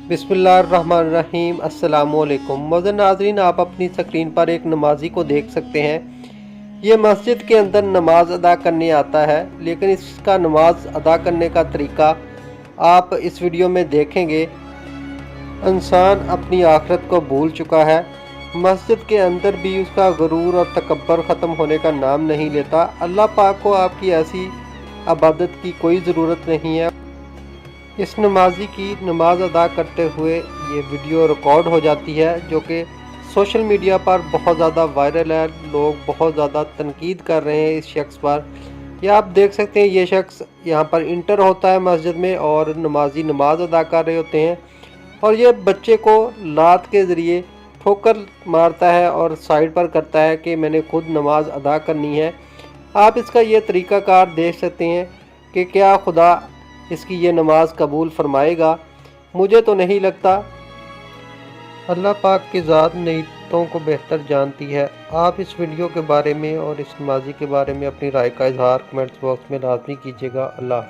बिस्मिल्लाहिर्रहमानिर्रहीम। अस्सलामुअलैकुम। मोअज़्ज़िज़ नाज़रीन, आप अपनी स्क्रीन पर एक नमाजी को देख सकते हैं। ये मस्जिद के अंदर नमाज अदा करने आता है, लेकिन इसका नमाज अदा करने का तरीका आप इस वीडियो में देखेंगे। इंसान अपनी आखिरत को भूल चुका है। मस्जिद के अंदर भी उसका गुरूर और तकब्बर ख़त्म होने का नाम नहीं लेता। अल्लाह पाक को आपकी ऐसी इबादत की कोई ज़रूरत नहीं है। इस नमाजी की नमाज अदा करते हुए ये वीडियो रिकॉर्ड हो जाती है, जो कि सोशल मीडिया पर बहुत ज़्यादा वायरल है। लोग बहुत ज़्यादा तनकीद कर रहे हैं इस शख्स पर। यह आप देख सकते हैं, ये शख्स यहाँ पर इंटर होता है मस्जिद में और नमाजी नमाज अदा कर रहे होते हैं, और ये बच्चे को लात के ज़रिए ठोकर मारता है और साइड पर करता है कि मैंने खुद नमाज अदा करनी है। आप इसका ये तरीक़ाकार देख सकते हैं कि क्या खुदा इसकी ये नमाज कबूल फरमाएगा। मुझे तो नहीं लगता। अल्लाह पाक की ज़ात नीयतों को बेहतर जानती है। आप इस वीडियो के बारे में और इस नमाजी के बारे में अपनी राय का इजहार कमेंट्स बॉक्स में लाजमी कीजिएगा। अल्लाह।